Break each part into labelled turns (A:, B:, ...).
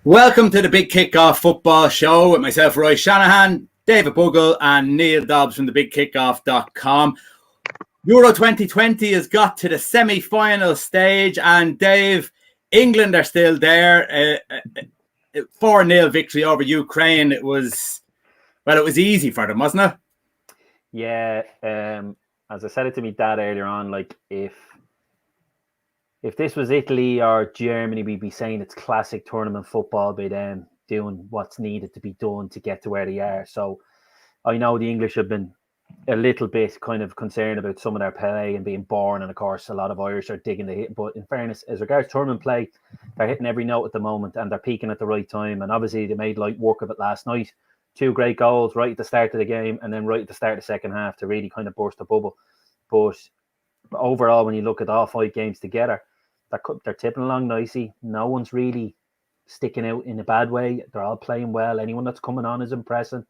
A: Welcome to the Big Kickoff Football Show with myself, Roy Shanahan, David Bogle and Neil Dobbs from thebigkickoff.com. Euro 2020 has got to the semi-final stage and Dave, England are still there. 4-0 victory over Ukraine. It was easy for them, wasn't it?
B: Yeah, as I said it to my dad earlier on, like if this was Italy or Germany, we'd be saying it's classic tournament football by them doing what's needed to be done to get to where they are. So I know the English have been a little bit kind of concerned about some of their play and being boring, and of course a lot of Irish are digging the hit. But in fairness, as regards tournament play, they're hitting every note at the moment and they're peaking at the right time. And obviously they made light work of it last night. 2 great goals right at the start of the game and then right at the start of the second half to really kind of burst the bubble. But overall, when you look at all 5 games together, they're tipping along nicely. No one's really sticking out in a bad way. They're all playing well. Anyone that's coming on is impressive.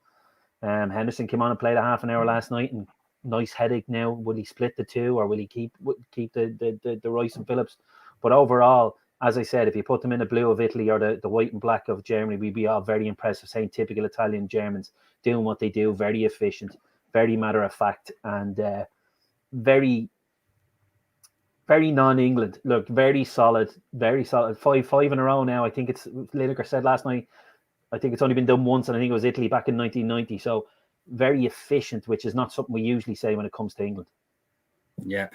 B: Henderson came on and played a half an hour last night, and nice headache now. Will he split the two, or will he keep the Rice and Phillips? But overall, as I said, if you put them in the blue of Italy or the white and black of Germany, we'd be all very impressive, saying typical Italian Germans doing what they do, very efficient, very matter of fact, and very non-England. Look, very solid. 5 in a row now. I think it's, Lineker said last night, I think it's only been done once, and I think it was Italy back in 1990. So very efficient, which is not something we usually say when it comes to England.
A: Yeah.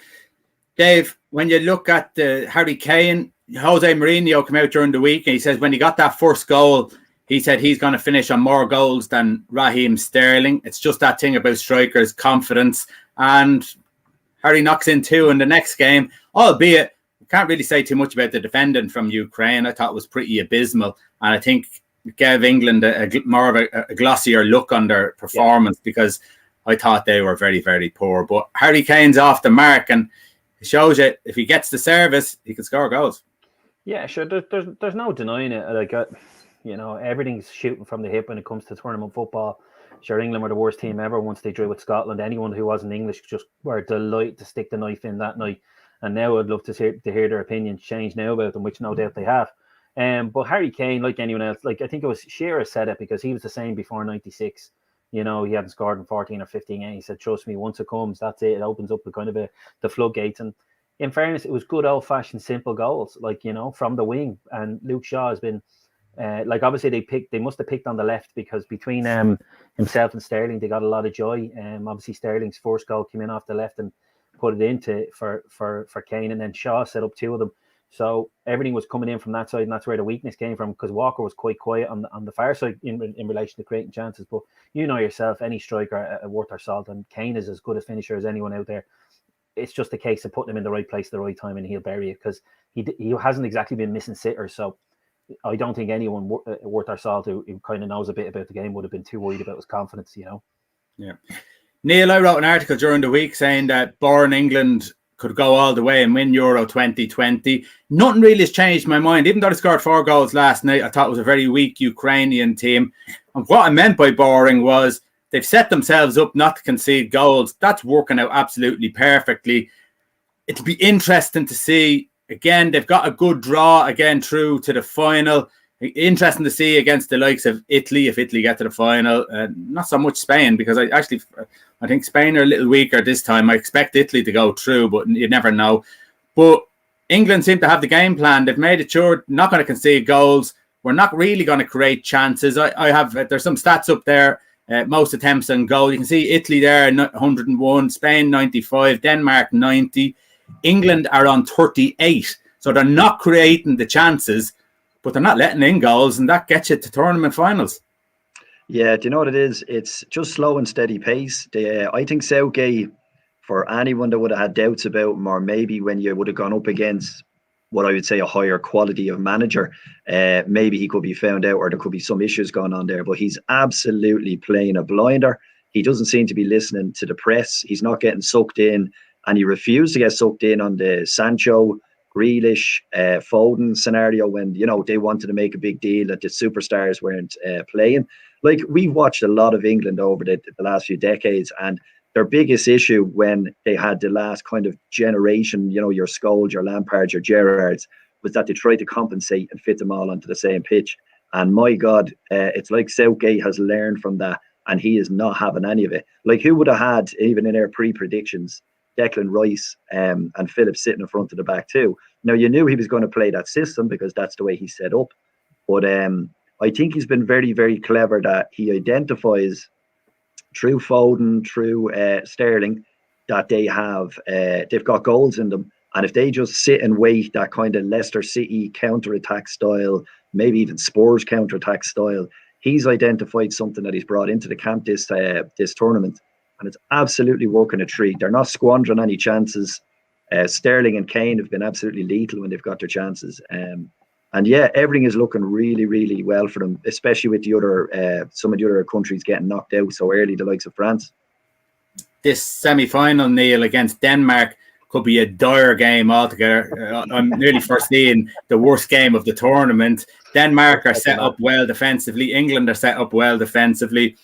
A: Dave, when you look at Harry Kane, Jose Mourinho came out during the week and he says when he got that first goal, he said he's going to finish on more goals than Raheem Sterling. It's just that thing about strikers' confidence. And Harry knocks in 2 in the next game, albeit we can't really say too much about the defending from Ukraine. I thought it was pretty abysmal. And I think it gave England more of a glossier look on their performance because I thought they were very, very poor. But Harry Kane's off the mark and it shows you if he gets the service, he can score goals.
B: Yeah, sure. There's no denying it. Like, everything's shooting from the hip when it comes to tournament football. Sure, England were the worst team ever once they drew with Scotland. Anyone who wasn't English just were delighted to stick the knife in that night. And now I'd love to hear their opinions change now about them, which no doubt they have. But Harry Kane, like anyone else, like I think it was Shearer said it because he was the same before 96. He hadn't scored in 14 or 15 games. He said, trust me, once it comes, that's it. It opens up the floodgates. And in fairness, it was good old-fashioned simple goals, from the wing. And Luke Shaw has been, obviously they must have picked on the left because between himself and Sterling, they got a lot of joy. Obviously Sterling's first goal came in off the left and put it into for Kane, and then Shaw set up 2 of them. So everything was coming in from that side, and that's where the weakness came from because Walker was quite quiet on the far side in relation to creating chances. But you know yourself, any striker worth their salt, and Kane is as good a finisher as anyone out there. It's just a case of putting him in the right place at the right time, and he'll bury it because he hasn't exactly been missing sitters. So I don't think anyone worth their salt who kind of knows a bit about the game would have been too worried about his confidence,
A: Yeah. Neil, I wrote an article during the week saying that born England could go all the way and win Euro 2020. Nothing really has changed my mind. Even though they scored 4 goals last night, I thought it was a very weak Ukrainian team. And what I meant by boring was they've set themselves up not to concede goals. That's working out absolutely perfectly. It'll be interesting to see. Again, they've got a good draw again through to the final. Interesting to see against the likes of Italy, if Italy get to the final. Not so much Spain, because I think Spain are a little weaker this time. I expect Italy to go through, but you never know. But England seem to have the game plan. They've made it sure not going to concede goals. We're not really going to create chances. There's some stats up there. Most attempts on goal. You can see Italy there, 101, Spain 95, Denmark 90. England are on 38. So they're not creating the chances, but they're not letting in goals, and that gets you to tournament finals.
C: Yeah, do you know what it is? It's just slow and steady pace. I think Southgate, for anyone that would have had doubts about him, or maybe when you would have gone up against what I would say a higher quality of manager, maybe he could be found out or there could be some issues going on there. But he's absolutely playing a blinder. He doesn't seem to be listening to the press. He's not getting sucked in, and he refused to get sucked in on the Sancho, Grealish, Foden scenario when, they wanted to make a big deal that the superstars weren't playing. Like, we've watched a lot of England over the last few decades, and their biggest issue when they had the last kind of generation, your Scholes, your Lampards, your Gerrards, was that they tried to compensate and fit them all onto the same pitch. And my God, it's like Southgate has learned from that, and he is not having any of it. Like, who would have had, even in our pre-predictions, Declan Rice and Phillips sitting in front of the back too? Now, you knew he was going to play that system because that's the way he's set up. But I think he's been very, very clever that he identifies through Foden, through Sterling, that they've got goals in them. And if they just sit and wait, that kind of Leicester City counter-attack style, maybe even Spurs counter-attack style, he's identified something that he's brought into the camp this tournament. And it's absolutely working a treat. They're not squandering any chances. Sterling and Kane have been absolutely lethal when they've got their chances. And yeah, everything is looking really, really well for them, especially with the other some of the other countries getting knocked out so early, the likes of France.
A: This semi-final, Neil, against Denmark could be a dire game altogether. I'm nearly foreseeing the worst game of the tournament. Denmark are set up well defensively. England are set up well defensively.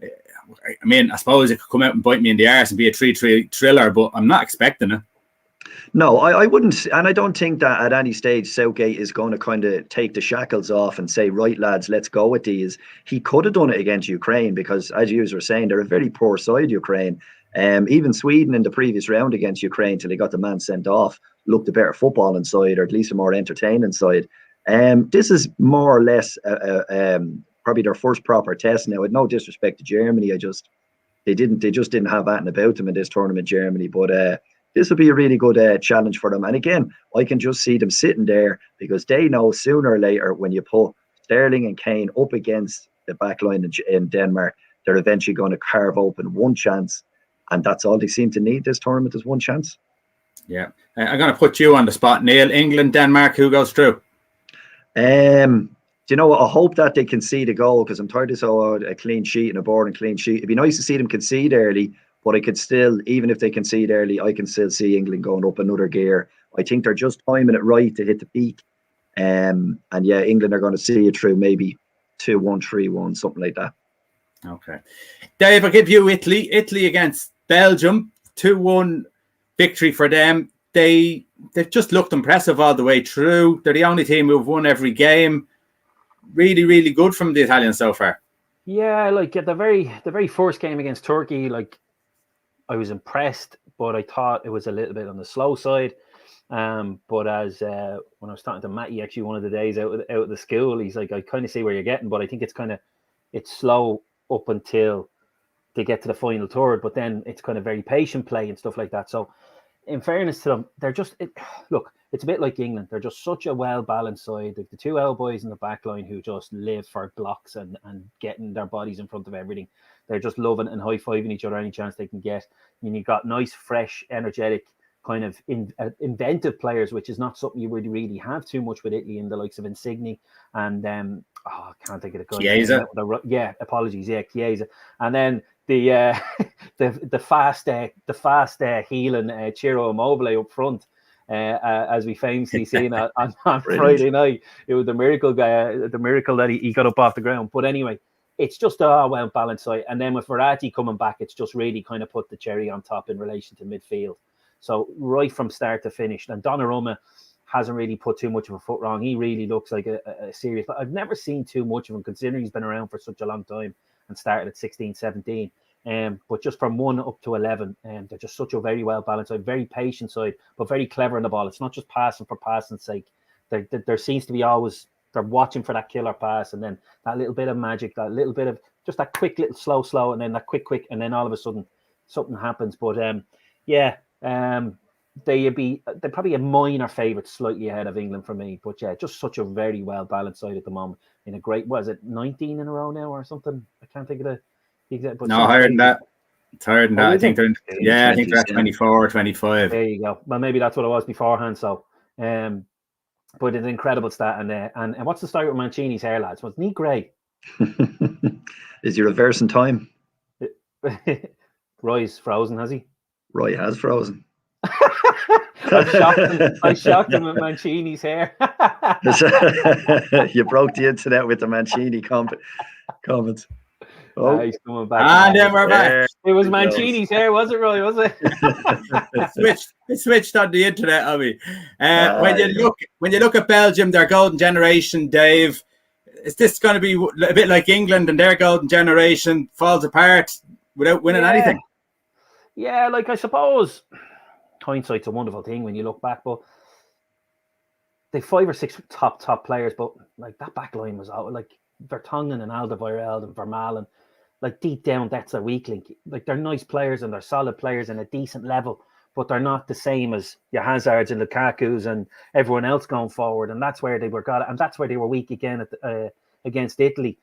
A: I mean, I suppose it could come out and bite me in the arse and be a 3-3 thriller, but I'm not expecting it.
C: No, I wouldn't. And I don't think that at any stage Southgate is going to kind of take the shackles off and say, right, lads, let's go with these. He could have done it against Ukraine because, as you were saying, they're a very poor side, Ukraine. Even Sweden in the previous round against Ukraine, till they got the man sent off, looked a better footballing side, or at least a more entertaining side. This is more or less probably their first proper test now. With no disrespect to Germany, they just didn't have that about them in this tournament, Germany. But this will be a really good challenge for them. And again, I can just see them sitting there because they know sooner or later when you put Sterling and Kane up against the back line in Denmark, they're eventually going to carve open one chance. And that's all they seem to need this tournament is one chance.
A: Yeah. I'm going to put you on the spot, Neil. England, Denmark, who goes through?
C: Do you know what? I hope that they concede a goal because I'm tired of a clean sheet and a boring clean sheet. It'd be nice to see them concede early, but I could still, even if they concede early, I can still see England going up another gear. I think they're just timing it right to hit the peak. And yeah, England are going to see it through maybe 2-1, 3-1, something like that.
A: Okay. Dave, I'll give you Italy. Italy against Belgium, 2-1 victory for them. They've just looked impressive all the way through. They're the only team who've won every game. Really, really good from the Italians so far.
B: Yeah, like at the very first game against Turkey, like I was impressed, but I thought it was a little bit on the slow side. But as when I was talking to Matty, actually one of the days out of the school, he's like, I kind of see where you're getting, but I think it's slow up until they get to the final third, but then it's kind of very patient play and stuff like that. So in fairness to them, they're just look, it's a bit like England. They're just such a well-balanced side. Like the two L boys in the back line who just live for blocks and getting their bodies in front of everything. They're just loving and high-fiving each other any chance they can get. And you've got nice, fresh, energetic, kind of inventive players, which is not something you would really have too much with Italy in the likes of Insigne and I can't think of the guy.
A: Chiesa.
B: Yeah, apologies. Yeah, Chiesa. And then the fast healing Ciro Immobile up front. As we famously seen on Friday night, it was the miracle that he got up off the ground. But anyway, it's just a well balanced side. And then with Verratti coming back, it's just really kind of put the cherry on top in relation to midfield. So right from start to finish, and Donnarumma hasn't really put too much of a foot wrong. He really looks like a serious. I've never seen too much of him considering he's been around for such a long time and started at 16, 17. But just from 1 up to 11, they're just such a very well balanced side, very patient side, but very clever in the ball. It's not just passing for passing's sake. There seems to be always they're watching for that killer pass, and then that little bit of magic, that little bit of just that quick little slow, and then that quick, and then all of a sudden something happens. But they're probably a minor favourite, slightly ahead of England for me. But yeah, just such a very well balanced side at the moment. In a great, what is it, 19 in a row now or something? I can't think of the. But
A: no, higher than that. It's higher than that. I think they're at 24 or 25.
B: There you go. Well, maybe that's what it was beforehand. So, but it's an incredible stat. And what's the story with Mancini's hair, lads? Wasn't he great?
C: Is he reversing time?
B: Roy's frozen, has he?
C: Roy has frozen.
B: I shocked him with Mancini's hair.
C: You broke the internet with the Mancini comments.
B: Oh, he's coming back.
A: And then we're back.
B: It was Mancini's hair, was it, Roy? Was it?
A: It switched on the internet, Abby. When you look at Belgium, their golden generation, Dave, is this going to be a bit like England and their golden generation falls apart without winning anything?
B: Yeah, like I suppose hindsight's a wonderful thing when you look back, but they 5 or 6 top players, but like that back line was out, like Vertonghen and Alderweireld and Vermaelen, like deep down that's a weak link. Like they're nice players and they're solid players in a decent level, but they're not the same as your Hazards and Lukaku's and everyone else going forward. And that's where they were and that's where they were weak again against Italy.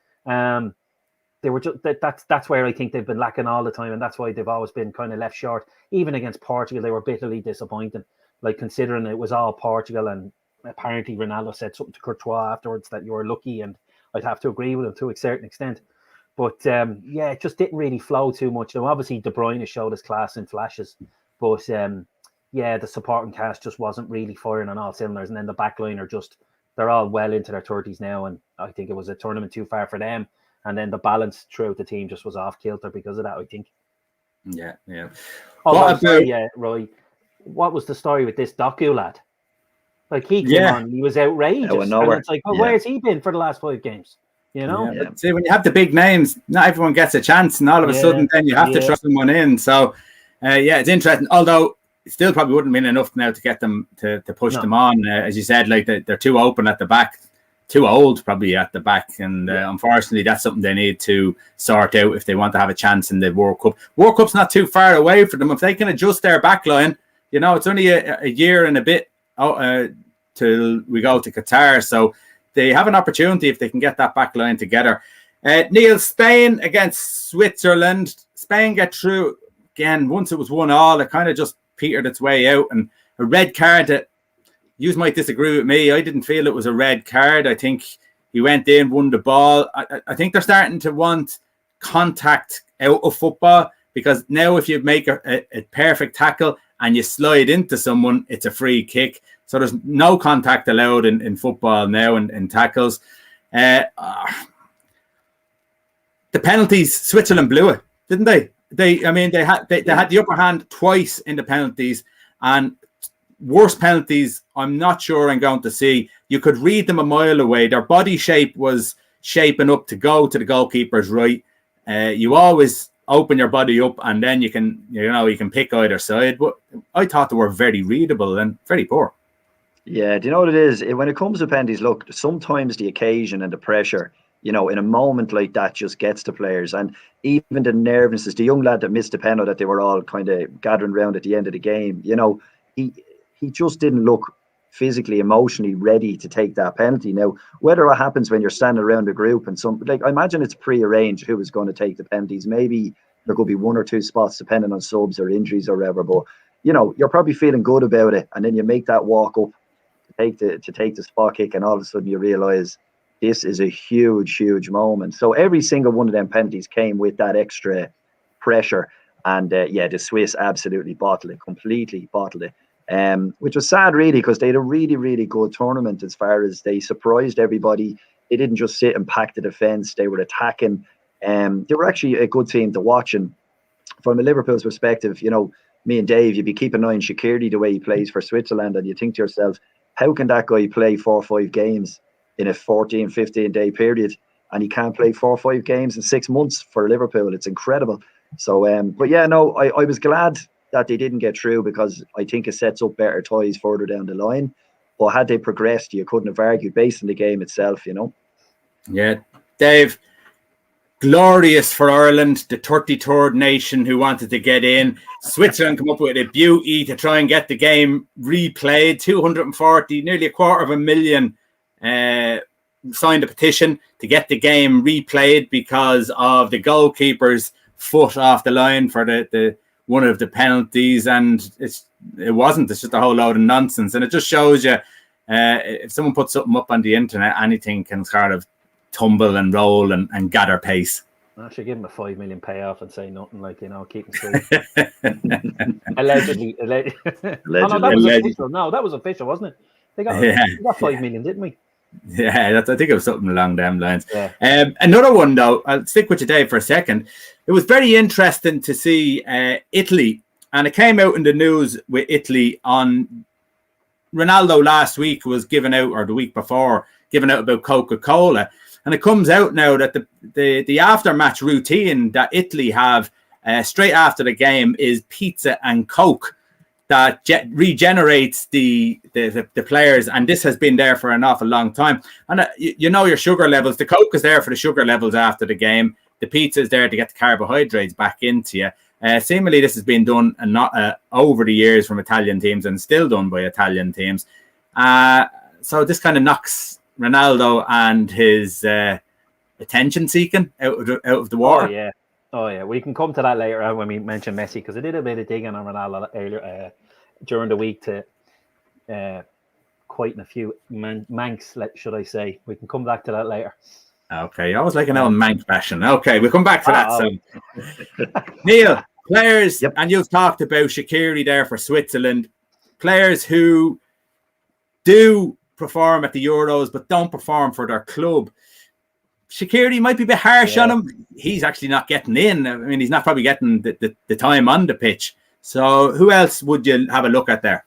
B: They were just that's where I think they've been lacking all the time, and that's why they've always been kind of left short. Even against Portugal, they were bitterly disappointing. Like considering it was all Portugal, and apparently Ronaldo said something to Courtois afterwards that you were lucky, and I'd have to agree with him to a certain extent. But yeah, it just didn't really flow too much. Now, obviously, De Bruyne showed his class in flashes, but yeah, the supporting cast just wasn't really firing on all cylinders. And then the back line they're all well into their 30s now, and I think it was a tournament too far for them. And then the balance throughout the team just was off kilter because of that, I think.
A: Yeah.
B: Roy, what was the story with this Doku lad? Like he came on, he was outrageous. And it's like, well, where's he been for the last 5 games? You know?
A: Yeah. See, when you have the big names, not everyone gets a chance, and all of a sudden then you have to throw someone in. So, it's interesting. Although it still probably wouldn't have been enough now to get them to push them on. As you said, like they're too open at the back. Too old probably at the back, and unfortunately that's something they need to sort out if they want to have a chance in the World Cup. World Cup's not too far away for them. If they can adjust their back line, it's only a year and a bit till we go to Qatar, so they have an opportunity if they can get that back line together. Neil, Spain against Switzerland. Spain get through again. Once it was 1-1, it kind of just petered its way out, and a red card that you might disagree with me. I didn't feel it was a red card. I think he went in, won the ball. I think they're starting to want contact out of football, because now if you make a perfect tackle and you slide into someone, it's a free kick. So there's no contact allowed in football now in tackles. The penalties, Switzerland blew it, didn't they? They had the upper hand twice in the penalties, and worst penalties I'm not sure I'm going to see. You could read them a mile away. Their body shape was shaping up to go to the goalkeeper's right. You always open your body up, and then you can pick either side. But I thought they were very readable and very poor.
C: Yeah, do you know what it is? When it comes to penalties, look, sometimes the occasion and the pressure, in a moment like that just gets to players. And even the nervousness, the young lad that missed the penalty that they were all kind of gathering around at the end of the game, he just didn't look physically, emotionally ready to take that penalty. Now, whether it happens when you're standing around a group and I imagine it's pre-arranged who is going to take the penalties. Maybe there could be 1 or 2 spots depending on subs or injuries or whatever. But, you're probably feeling good about it. And then you make that walk up to take the spot kick, and all of a sudden you realise this is a huge, huge moment. So every single one of them penalties came with that extra pressure. And, the Swiss absolutely completely bottled it. Which was sad, really, because they had a really, really good tournament as far as they surprised everybody. They didn't just sit and pack the defence. They were attacking. They were actually a good team to watch. And from a Liverpool's perspective, me and Dave, you'd be keeping an eye on Shaqiri the way he plays for Switzerland, and you think to yourself, how can that guy play 4 or 5 games in a 14, 15-day period, and he can't play 4 or 5 games in 6 months for Liverpool? It's incredible. So, but yeah, no, I was glad that they didn't get through, because I think it sets up better ties further down the line. But had they progressed, you couldn't have argued based on the game itself,
A: Yeah, Dave, glorious for Ireland, the 33rd nation who wanted to get in. Switzerland come up with a beauty to try and get the game replayed. 240, nearly 250,000 signed a petition to get the game replayed because of the goalkeeper's foot off the line for the one of the penalties, and it's just a whole load of nonsense. And it just shows you, if someone puts something up on the internet, anything can sort of tumble and roll and gather pace.
B: I should give him a 5 million payoff and say nothing, like, keep him straight. Allegedly. Oh, no, that was official. No, that was official, wasn't it? We got 5 million, didn't we?
A: Yeah, I think it was something along them lines.
B: Yeah.
A: Another one, though, I'll stick with you, Dave, for a second. It was very interesting to see Italy, and it came out in the news with Italy on Ronaldo last week was given out, or the week before, given out about Coca-Cola. And it comes out now that the after-match routine that Italy have straight after the game is pizza and Coke that regenerates the players, and this has been there for an awful long time. And you know your sugar levels. The Coke is there for the sugar levels after the game. The pizza is there to get the carbohydrates back into you. Seemingly, this has been done over the years from Italian teams and still done by Italian teams. So this kind of knocks Ronaldo and his attention seeking out of the water.
B: Oh yeah, we can come to that later when we mention Messi, because I did a bit of digging on Ronaldo earlier during the week to quite a few manx, should I say. We can come back to that later.
A: Okay, I always like an old manx fashion. Okay, we'll come back to that soon. Neil, players, and you've talked about Shaqiri there for Switzerland, players who do perform at the Euros but don't perform for their club. Shaqiri might be a bit harsh on him. He's actually not getting in. I mean, he's not probably getting the time on the pitch. So who else would you have a look at there?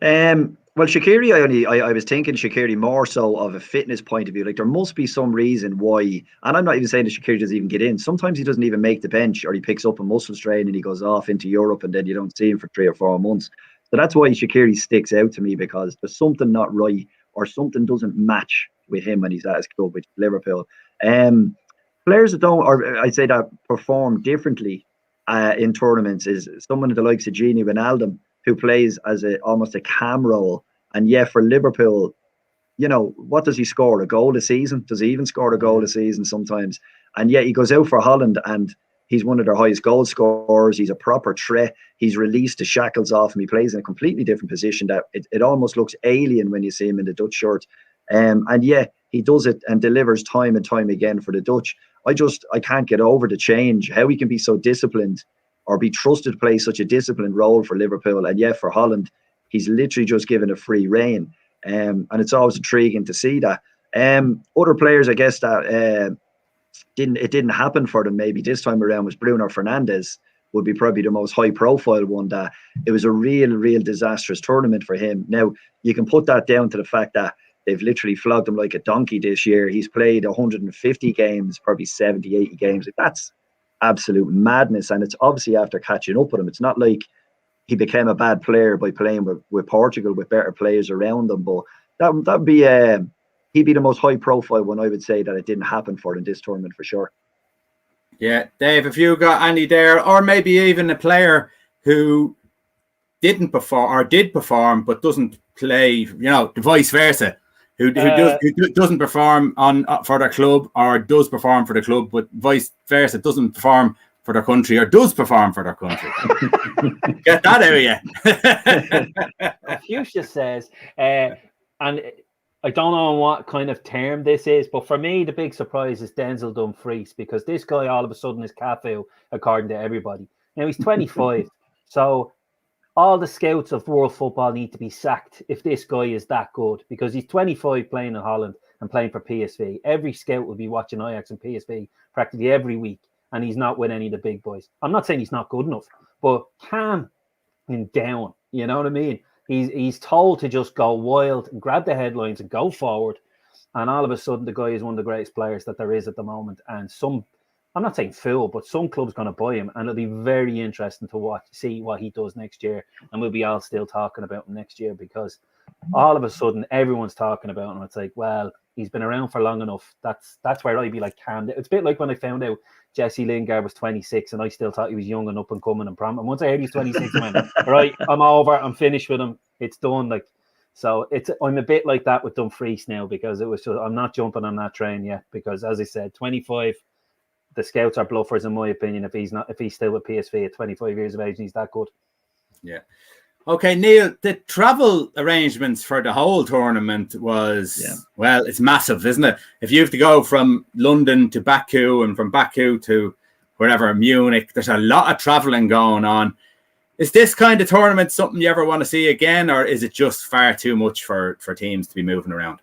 C: Well, Shaqiri, I was thinking Shaqiri more so of a fitness point of view. Like, there must be some reason why, and I'm not even saying that Shaqiri doesn't even get in. Sometimes he doesn't even make the bench, or he picks up a muscle strain and he goes off into Europe, and then you don't see him for 3 or 4 months. So that's why Shaqiri sticks out to me, because there's something not right, or something doesn't match with him when he's at his club, which is Liverpool. Players that don't, or I'd say that perform differently in tournaments, is someone of the likes of Gini Wijnaldum, who plays as almost a cam role. And for Liverpool, you know, what does he score? A goal a season? Does he even score a goal a season sometimes? And he goes out for Holland and he's one of their highest goal scorers. He's a proper threat. He's released the shackles off him. He plays in a completely different position that it almost looks alien when you see him in the Dutch shirt. And he does it and delivers time and time again for the Dutch. I can't get over the change, how he can be so disciplined or be trusted to play such a disciplined role for Liverpool. And for Holland, he's literally just given a free rein. And it's always intriguing to see that. Other players, I guess, that didn't happen for them maybe this time around was Bruno Fernandes, would be probably the most high profile one. That it was a real disastrous tournament for him. Now, you can put that down to the fact that they've literally flogged him like a donkey this year. He's played 150 games, probably 70, 80 games. Like, that's absolute madness. And it's obviously after catching up with him. It's not like he became a bad player by playing with Portugal with better players around him. But that'd be he'd be the most high profile one, I would say, that it didn't happen for in this tournament for sure.
A: Yeah, Dave, if you got any there, or maybe even a player who didn't perform or did perform but doesn't play, you know, vice versa, who doesn't perform for their club, or does perform for the club, but vice versa, doesn't perform for their country, or does perform for their country. Get that out of you.
B: Fuchsia says, and I don't know what kind of term this is, but for me, the big surprise is Denzel Dumfries, because this guy all of a sudden is Cafu, according to everybody. Now, he's 25, so all the scouts of world football need to be sacked if this guy is that good, because he's 25 playing in Holland and playing for PSV. Every scout will be watching Ajax and PSV practically every week, and he's not with any of the big boys. I'm not saying he's not good enough, but calm him down. You know what I mean? He's told to just go wild and grab the headlines and go forward. And all of a sudden, the guy is one of the greatest players that there is at the moment. And I'm not saying full, but some club's going to buy him. And it'll be very interesting to see what he does next year. And we'll be all still talking about him next year, because all of a sudden, everyone's talking about him. It's like, well, he's been around for long enough. That's where I'd be like, calm down. It's a bit like when I found out Jesse Lingard was 26 and I still thought he was young and up and coming and prom. And once I heard he's 26, I went, right, I'm over. I'm finished with him. It's done. Like, so I'm a bit like that with Dumfries now, because it was just, I'm not jumping on that train yet, because as I said, 25, the scouts are bluffers in my opinion. If he's still with PSV at 25 years of age, and he's that good.
A: Yeah. Okay, Neil, the travel arrangements for the whole tournament was, well, it's massive, isn't it? If you have to go from London to Baku and from Baku to wherever, Munich, there's a lot of traveling going on. Is this kind of tournament something you ever want to see again, or is it just far too much for teams to be moving around?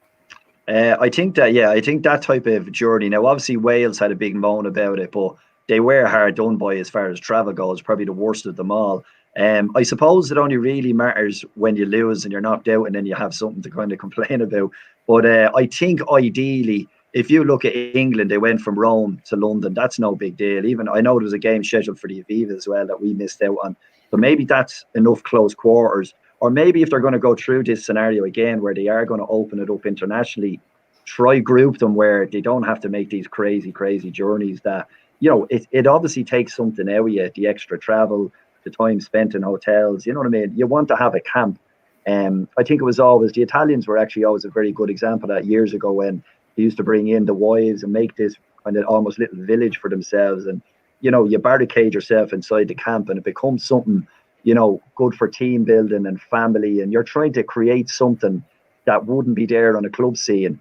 C: I think that type of journey. Now, obviously, Wales had a big moan about it, but they were hard done by as far as travel goes, probably the worst of them all. I suppose it only really matters when you lose and you're knocked out, and then you have something to kind of complain about. But I think ideally if you look at England, they went from Rome to London. That's no big deal. Even I know there was a game scheduled for the Aviva as well that we missed out on. So maybe that's enough close quarters. Or maybe if they're going to go through this scenario again where they are going to open it up internationally, try group them where they don't have to make these crazy journeys that, it obviously takes something out of you, the extra travel, the time spent in hotels, you know what I mean? You want to have a camp. I think it was always, the Italians were actually always a very good example of that years ago when they used to bring in the wives and make this kind of almost little village for themselves. And, you barricade yourself inside the camp and it becomes something, good for team building and family. And you're trying to create something that wouldn't be there on a club scene.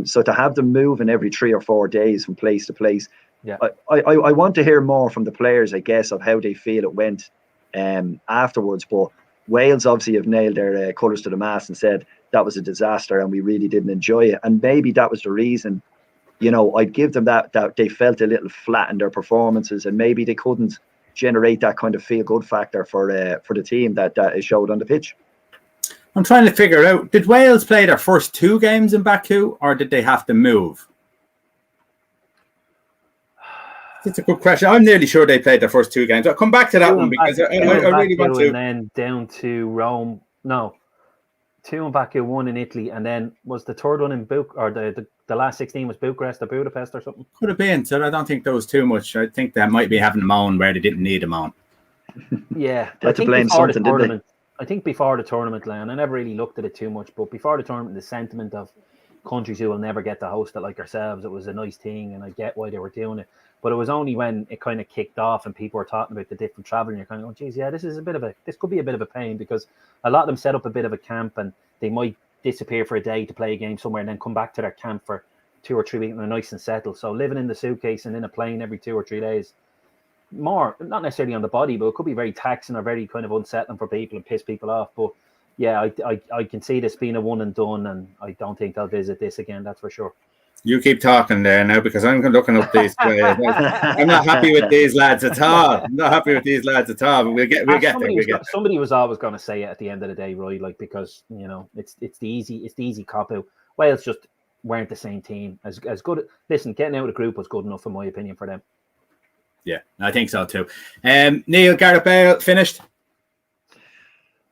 C: So to have them moving every 3 or 4 days from place to place, I want to hear more from the players, I guess, of how they feel it went afterwards. But Wales obviously have nailed their colours to the mast and said that was a disaster and we really didn't enjoy it. And maybe that was the reason, I'd give them that they felt a little flat in their performances and maybe they couldn't generate that kind of feel-good factor for the team that it showed on the pitch.
A: I'm trying to figure out, did Wales play their first 2 games in Baku or did they have to move? That's a good question. I'm nearly sure they played their first 2 games. I'll come back to that one because I really want to.
B: And then down to Rome. No, 2 in Baku, 1 in Italy, and then was the third one in the last 16 was Bucharest or Budapest or something?
A: Could have been. So I don't think there was too much. I think they might be having them on where they didn't need them on.
B: Yeah,
C: I think blame something, didn't they?
B: I think before the tournament, Leon, I never really looked at it too much, but before the tournament, the sentiment of countries who will never get to host it like ourselves, it was a nice thing, and I get why they were doing it. But it was only when it kind of kicked off and people were talking about the different travel, and you're kind of going, geez, yeah, this could be a bit of a pain because a lot of them set up a bit of a camp and they might disappear for a day to play a game somewhere and then come back to their camp for 2 or 3 weeks and they're nice and settled. So living in the suitcase and in a plane every 2 or 3 days, more, not necessarily on the body, but it could be very taxing or very kind of unsettling for people and piss people off. But yeah, I can see this being a one and done, and I don't think I'll visit this again, that's for sure.
A: You keep talking there now because I'm looking up these players. I'm not happy with these lads at all. But we'll get there.
B: Somebody was always going to say it at the end of the day, right? Like, because it's the easy cop out. Wales just weren't the same team as good. Listen, getting out of the group was good enough in my opinion for them.
A: Yeah, I think so too. Neil, Gareth Bale finished.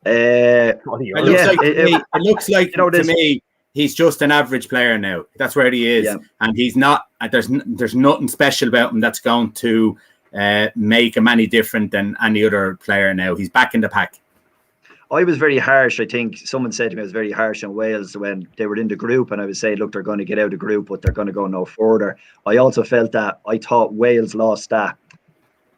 A: It looks like to me he's just an average player now. That's where he is, and he's not. There's nothing special about him that's going to make him any different than any other player now. He's back in the pack.
C: I was very harsh. I think someone said to me I was very harsh on Wales when they were in the group, and I was saying, look, they're going to get out of the group, but they're going to go no further. I also felt that I thought Wales lost that.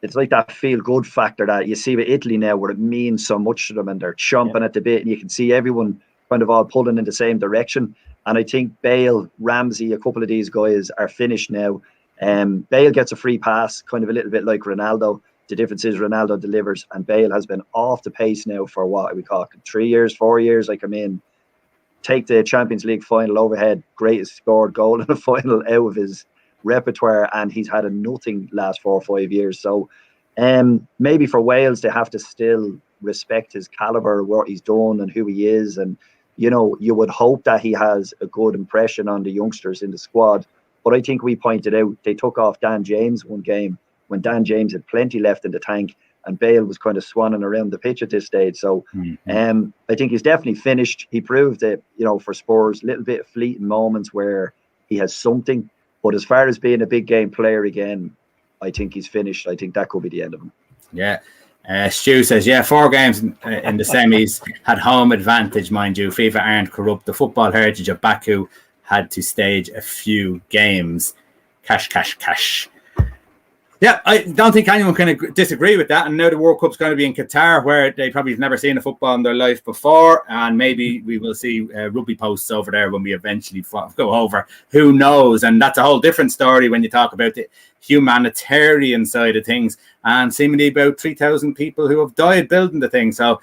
C: It's like that feel-good factor that you see with Italy now where it means so much to them and they're chomping at the bit and you can see everyone kind of all pulling in the same direction. And I think Bale, Ramsey, a couple of these guys are finished now. Bale gets a free pass, kind of a little bit like Ronaldo. The difference is Ronaldo delivers and Bale has been off the pace now for what are we talking, 3 years, 4 years? Like, I mean, take the Champions League final overhead, greatest scored goal in the final out of his repertoire, and he's had a nothing last 4 or 5 years. So maybe for Wales, they have to still respect his caliber, what he's done and who he is. And, you would hope that he has a good impression on the youngsters in the squad. But I think we pointed out, they took off Dan James one game when Dan James had plenty left in the tank and Bale was kind of swanning around the pitch at this stage. So I think he's definitely finished. He proved that, for Spurs, a little bit of fleeting moments where he has something. But as far as being a big game player again, I think he's finished. I think that could be the end of him.
A: Yeah. Stu says, 4 games in the semis had home advantage, mind you. FIFA aren't corrupt. The football heritage of Baku had to stage a few games. Cash. Yeah, I don't think anyone can disagree with that. And now the World Cup's going to be in Qatar, where they probably have never seen a football in their life before. And maybe we will see rugby posts over there when we eventually go over. Who knows? And that's a whole different story when you talk about the humanitarian side of things. And seemingly about 3,000 people who have died building the thing. So,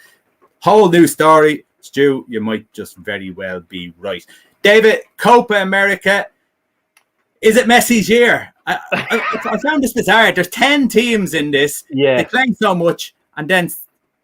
A: whole new story. Stu, you might just very well be right. David, Copa America. Is it Messi's year? I found this bizarre. There's 10 teams in this.
B: Yeah.
A: They play so much. And then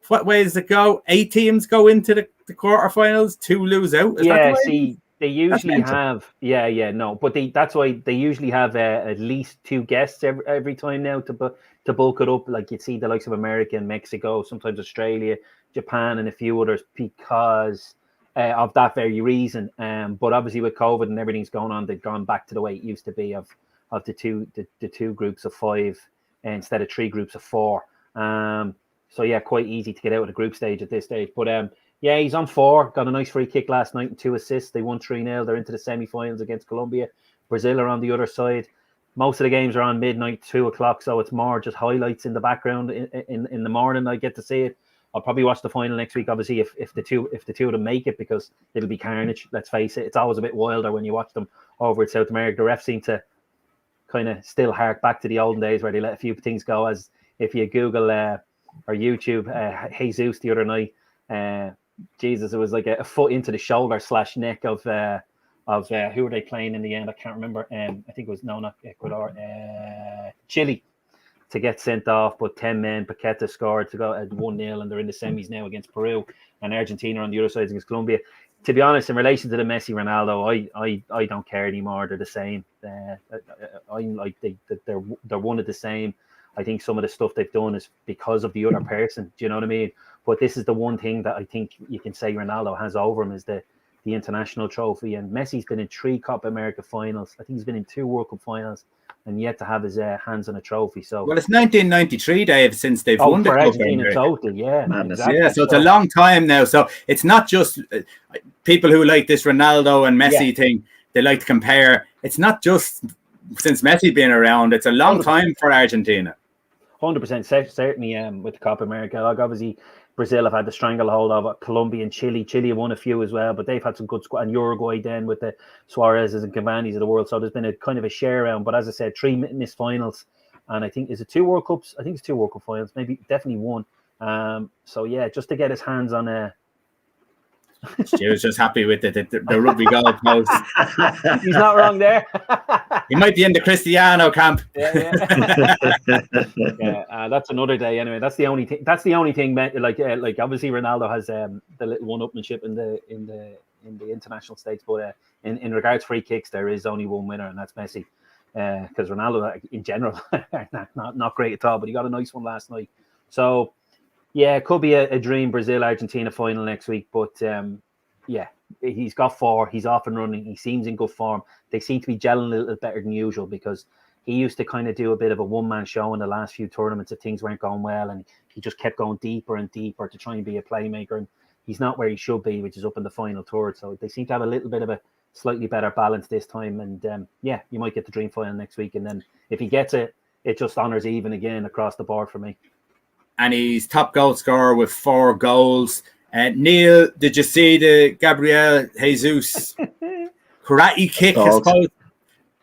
A: what way does it go? 8 teams go into the quarterfinals, 2 lose out. Is that the way?
B: They usually
A: mental.
B: have, no, but that's why they usually have at least 2 guests every time now to bulk it up. Like you'd see the likes of America and Mexico, sometimes Australia, Japan, and a few others because of that very reason. But obviously with COVID and everything's going on, they've gone back to the way it used to be of the two groups of 5 instead of 3 groups of 4. So yeah, quite easy to get out of the group stage at this stage. But yeah, he's on 4. Got a nice free kick last night and 2 assists. They won 3-0. They're into the semi-finals against Colombia. Brazil are on the other side. Most of the games are on midnight, 2 o'clock, so it's more just highlights in the background in the morning. I get to see it. I'll probably watch the final next week, obviously, if the two of them make it, because it'll be carnage. Let's face it, it's always a bit wilder when you watch them over in South America. The refs seem to kind of still hark back to the olden days where they let a few things go. As if you Google or YouTube Jesus the other night, Jesus, it was like a foot into the shoulder / neck of who were they playing in the end? I can't remember. I think it was not Ecuador, Chile, to get sent off, but 10 men. Paqueta scored to go at 1-0, and they're in the semis now against Peru, and Argentina on the other side against Colombia. To be honest, in relation to the Messi Ronaldo, I don't care anymore. They're the same. I'm like they're one of the same. I think some of the stuff they've done is because of the other person. Do you know what I mean? But this is the one thing that I think you can say Ronaldo has over him is the international trophy. And Messi's been in 3 Copa America finals. I think he's been in 2 World Cup finals and yet to have his hands on a trophy. So
A: Well, it's 1993, Dave, since they've won the
B: for
A: Copa
B: Argentina
A: America.
B: total, yeah.
C: Madness.
B: Exactly.
A: Yeah, so it's a long time now. So it's not just people who like this Ronaldo and Messi thing. They like to compare. It's not just since Messi been around. It's a long
B: 100%.
A: time for Argentina.
B: 100%, certainly with the Copa America. Like obviously Brazil have had the stranglehold of Colombia and Chile. Chile have won a few as well, but they've had some good squad. And Uruguay then with the Suarez's and Cavani's of the world. So there's been a kind of a share around. But as I said, 3 missed finals. And I think, is it 2 World Cups? I think it's 2 World Cup finals. Maybe definitely 1. So yeah, just to get his hands on a...
A: She was just happy with the rugby goal post.
B: He's not wrong there.
A: He might be in the Cristiano camp.
B: Yeah. That's another day anyway. That's the only thing. Like obviously Ronaldo has the little one-upmanship in the international stakes, but in regards to free kicks, there is only one winner, and that's Messi. Because Ronaldo in general not great at all, but he got a nice one last night. So yeah, it could be a dream Brazil-Argentina final next week, but yeah, he's got 4. He's off and running. He seems in good form. They seem to be gelling a little better than usual because he used to kind of do a bit of a one-man show in the last few tournaments if things weren't going well, and he just kept going deeper and deeper to try and be a playmaker, and he's not where he should be, which is up in the final third. So they seem to have a little bit of a slightly better balance this time, and yeah, you might get the dream final next week, and then if he gets it, it just honours even again across the board for me.
A: And he's top goal scorer with 4 goals. Neil, did you see the Gabriel Jesus karate kick? I suppose.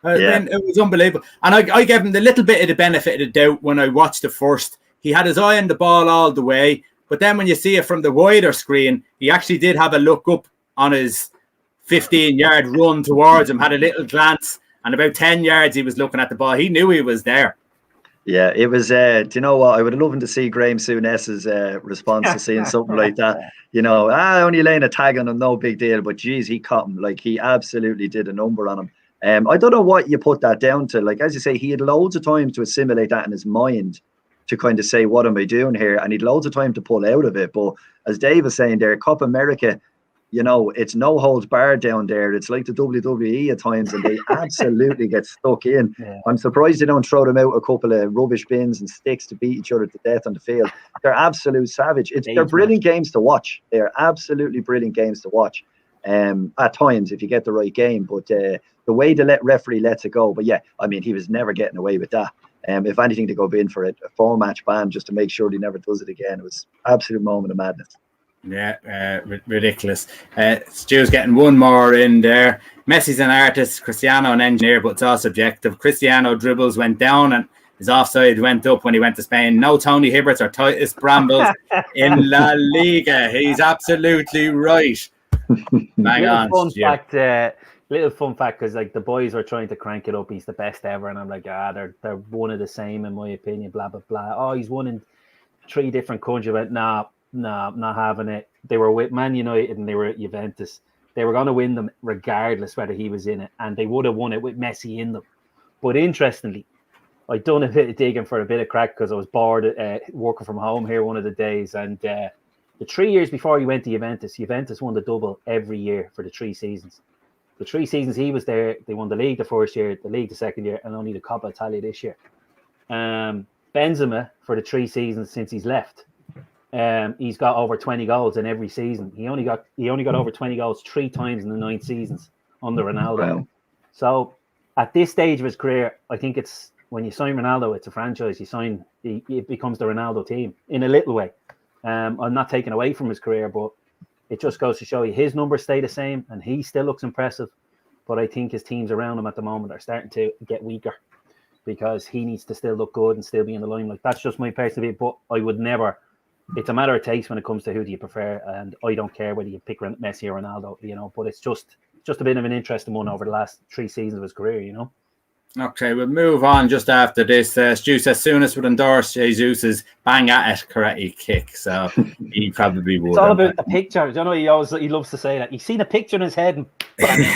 C: Yeah.
A: It was unbelievable. And I gave him the little bit of the benefit of the doubt when I watched the first. He had his eye on the ball all the way. But then when you see it from the wider screen, he actually did have a look up on his 15-yard run towards him, had a little glance, and about 10 yards he was looking at the ball. He knew he was there.
C: Yeah, it was. Do you know what? I would have loved to see Graham Souness's response to seeing something like that. You know, only laying a tag on him, no big deal. But geez, he caught him. Like, he absolutely did a number on him. I don't know what you put that down to. Like, as you say, he had loads of time to assimilate that in his mind to kind of say, what am I doing here? And he'd loads of time to pull out of it. But as Dave was saying there, Copa America, you know, it's no holds barred down there. It's like the WWE at times, and they absolutely get stuck in.
B: Yeah.
C: I'm surprised they don't throw them out a couple of rubbish bins and sticks to beat each other to death on the field. They're absolute savage. They're brilliant games to watch. They're absolutely brilliant games to watch. At times, if you get the right game, but the way the referee lets it go. But yeah, I mean, he was never getting away with that. If anything, to go in for it, a 4-match ban just to make sure he never does it again. It was an absolute moment of madness.
A: Yeah, ridiculous. Stu's getting one more in there. Messi's an artist, Cristiano an engineer, but it's all subjective. Cristiano dribbles went down and his offside went up when he went to Spain. No Tony Hibberts or Titus Brambles in La Liga. He's absolutely right. Bang on, Stu.
B: Little fun fact, because like the boys are trying to crank it up. He's the best ever, and I'm like, they're one of the same in my opinion. Blah blah blah. Oh, he's won in 3 different countries. But nah, not having it. They were with Man United and they were at Juventus. They were going to win them regardless whether he was in it, and they would have won it with Messi in them. But interestingly, I'd done a bit of digging for a bit of crack because I was bored working from home here one of the days. And the 3 years before he went to Juventus won the double every year for the 3 seasons. The 3 seasons he was there, they won the league the first year, the league the second year, and only the Coppa Italia this year. Benzema, for the 3 seasons since he's left, he's got over 20 goals in every season. He only got over 20 goals 3 times in the 9 seasons under Ronaldo.
C: Wow.
B: So at this stage of his career, I think it's when you sign Ronaldo, it's a franchise. It becomes the Ronaldo team in a little way. I'm not taking away from his career, but it just goes to show you his numbers stay the same and he still looks impressive. But I think his teams around him at the moment are starting to get weaker because he needs to still look good and still be in the limelight. That's just my personal view, but I would never. It's a matter of taste when it comes to who do you prefer, and I don't care whether you pick Messi or Ronaldo, but it's just a bit of an interesting one over the last 3 seasons of his career,
A: Okay, we'll move on just after this. Stu says Souness would endorse Jesus' bang at it karate kick, so he probably would.
B: It's all about the picture. He loves to say that. You see the picture in his head, and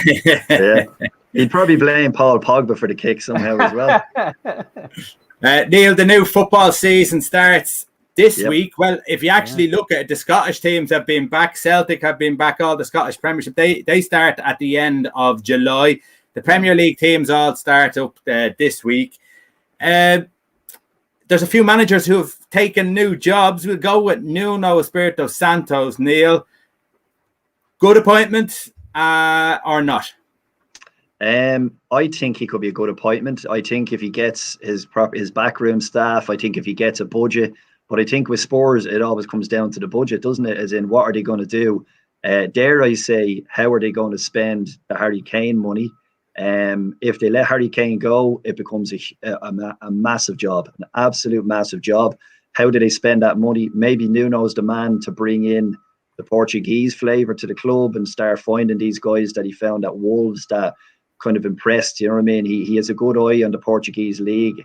C: yeah. He'd probably blame Paul Pogba for the kick somehow as well.
A: Neil, the new football season starts this week. Well, if you actually look at it, the Scottish teams have been back. Celtic have been back. All the Scottish Premiership. They start at the end of July. The Premier League teams all start up this week. There's a few managers who have taken new jobs. We'll go with Nuno Espirito Santos. Neil, good appointment or not?
C: I think he could be a good appointment. I think if he gets his backroom staff, I think if he gets a budget. But I think with Spurs, it always comes down to the budget, doesn't it? As in, what are they going to do? Dare I say, how are they going to spend the Harry Kane money? If they let Harry Kane go, it becomes a massive job, an absolute massive job. How do they spend that money? Maybe Nuno's the man to bring in the Portuguese flavour to the club and start finding these guys that he found at Wolves that kind of impressed. You know what I mean? He has a good eye on the Portuguese league.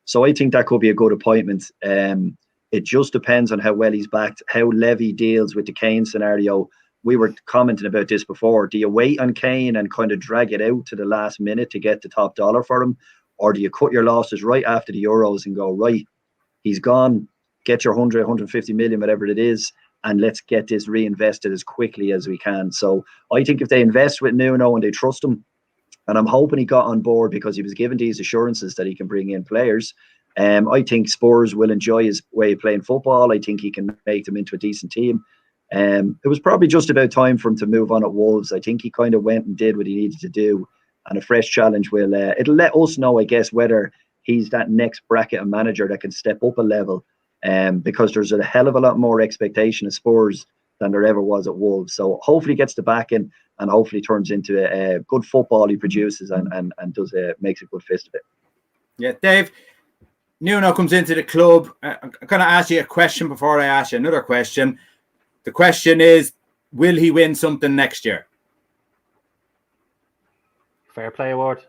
C: So I think that could be a good appointment. It just depends on how well he's backed, how Levy deals with the Kane scenario. We were commenting about this before. Do you wait on Kane and kind of drag it out to the last minute to get the top dollar for him? Or do you cut your losses right after the Euros and go, right, he's gone, get your 100, 150 million, whatever it is, and let's get this reinvested as quickly as we can. So I think if they invest with Nuno and they trust him, and I'm hoping he got on board because he was given these assurances that he can bring in players, I think Spurs will enjoy his way of playing football. I think he can make them into a decent team. It was probably just about time for him to move on at Wolves. I think he kind of went and did what he needed to do, and a fresh challenge will it'll let us know, I guess, whether he's that next bracket of manager that can step up a level, because there's a hell of a lot more expectation of Spurs than there ever was at Wolves. So hopefully he gets the backing and hopefully turns into a good football he produces and does makes a good fist of it.
A: Yeah, Dave, Nuno comes into the club. I'm going to ask you a question before I ask you another question. The question is, will he win something next year?
B: Fair Play Award.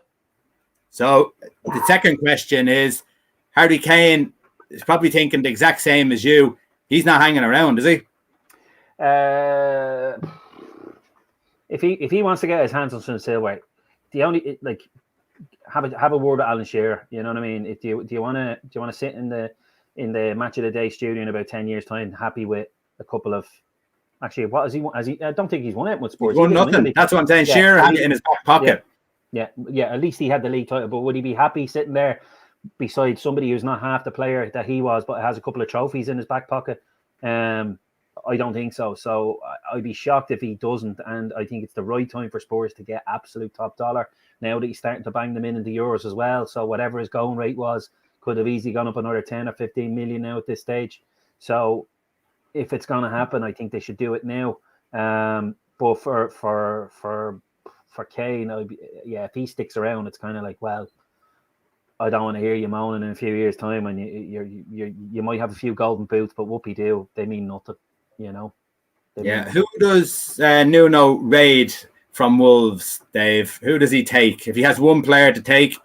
A: So the second question is, Harry Kane is probably thinking the exact same as you. He's not hanging around, is he?
B: If he wants to get his hands on some silver, the only have a word with Alan Shearer. You know what I mean? Do you want to sit in the Match of the Day studio in about 10 years' time, happy with a couple of. Actually, what has he won? I don't think he's won it with Spurs.
A: He's won nothing. That's what I'm saying. Shearer had it in his back pocket.
B: Yeah. At least he had the league title. But would he be happy sitting there beside somebody who's not half the player that he was, but has a couple of trophies in his back pocket? I don't think so. So I'd be shocked if he doesn't. And I think it's the right time for Spurs to get absolute top dollar now that he's starting to bang them in the Euros as well. So whatever his going rate was, could have easily gone up another 10 or 15 million now at this stage. So if it's going to happen, I think they should do it now. But for Kane, if he sticks around, it's kind of like, well, I don't want to hear you moaning in a few years' time, and you might have a few golden boots, but whoopie-doo, they mean nothing, you know.
A: Who does Nuno raid from Wolves, Dave? Who does he take? If he has one player to take?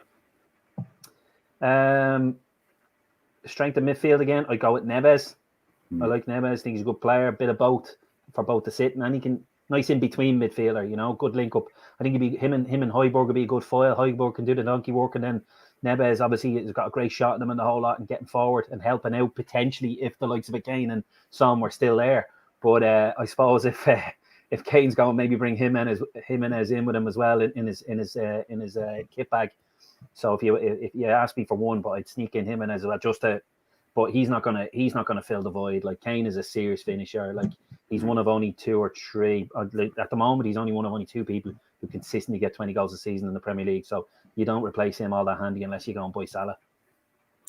B: Strength of midfield again, I go with Neves. I like Neves. I think he's a good player, a bit of both for both the sitting, and nice in between midfielder. You know, good link up. I think him and Højbjerg would be a good foil. Højbjerg can do the donkey work, and then Neves obviously has got a great shot in him and the whole lot, and getting forward and helping out potentially if the likes of Kane and Son were still there. But I suppose if Kane's going, maybe bring Jimenez in with him as well in his kit bag. So if you ask me for one, but I'd sneak in Jimenez as well, but he's not gonna fill the void. Like, Kane is a serious finisher. Like, he's one of only 2 or 3 at the moment. He's only one of only 2 people who consistently get 20 goals a season in the Premier League. So you don't replace him all that handy unless you go and buy Salah.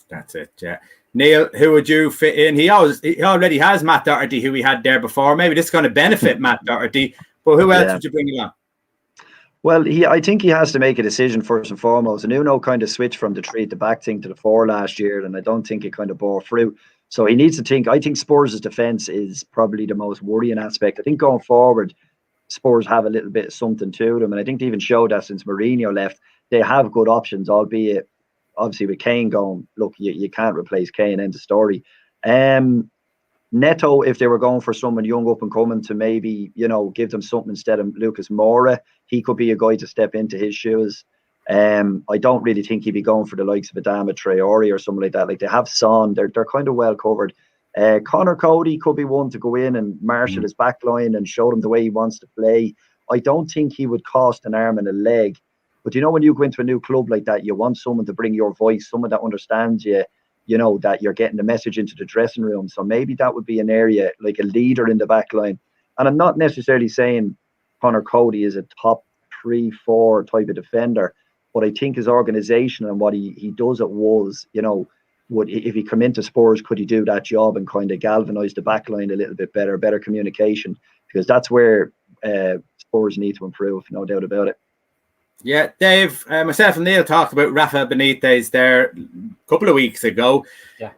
A: That's it, yeah. Neil, who would you fit in? He already has Matt Doherty, who we had there before. Maybe this is going to benefit Matt Doherty, but who else would you bring along?
C: Well, I think he has to make a decision first and foremost. Nuno kind of switched from the 3 at the back thing to the 4 last year, and I don't think it kind of bore fruit. So he needs to think. I think Spurs' defence is probably the most worrying aspect. I think going forward, Spurs have a little bit of something to them, and I think they even showed that since Mourinho left. They have good options, albeit obviously with Kane going, look, you can't replace Kane, end of story. Neto, if they were going for someone young up and coming to maybe, give them something instead of Lucas Moura, he could be a guy to step into his shoes. I don't really think he'd be going for the likes of Adama Traore or something like that. Like, they have Son, they're kind of well covered. Connor Cody could be one to go in and marshal his back line and show them the way he wants to play. I don't think he would cost an arm and a leg. But when you go into a new club like that, you want someone to bring your voice, someone that understands you, that you're getting the message into the dressing room. So maybe that would be an area, like a leader in the back line. And I'm not necessarily saying Connor Cody is a top 3-4 type of defender, but I think his organisation and what he does at Wolves, if he come into Spurs, could he do that job and kind of galvanise the back line a little bit better communication? Because that's where Spurs need to improve, no doubt about it.
A: Yeah, Dave, myself and Neil talked about Rafa Benitez there a couple of weeks ago.
B: Yeah.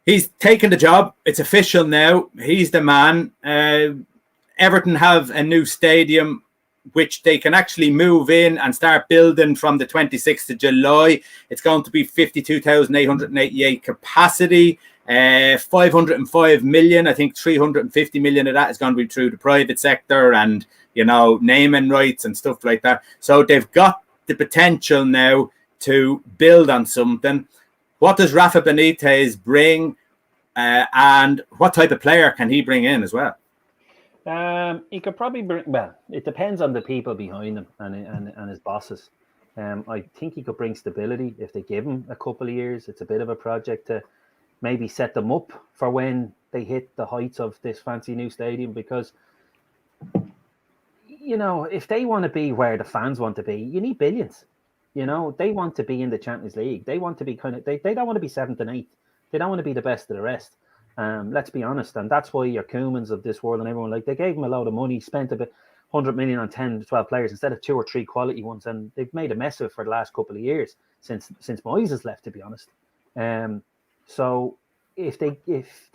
A: He's taken the job. It's official now. He's the man. Everton have a new stadium, which they can actually move in and start building from the 26th of July. It's going to be 52,888 capacity, 505 million. I think 350 million of that is going to be through the private sector and, naming rights and stuff like that. So they've got the potential now to build on something. What does Rafa Benitez bring, and what type of player can he bring in as well?
B: He could probably bring. Well, it depends on the people behind him and his bosses. I think he could bring stability if they give him a couple of years. It's a bit of a project to maybe set them up for when they hit the heights of this fancy new stadium. Because, if they want to be where the fans want to be, you need billions. They want to be in the Champions League. They want to be they don't want to be 7th and 8th. They don't want to be the best of the rest. Let's be honest, and that's why your Koemans of this world and everyone, they gave him a load of money, spent a bit 100 million on 10 to 12 players instead of 2 or 3 quality ones, and they've made a mess of it for the last couple of years since Moyes has left, to be honest. So if they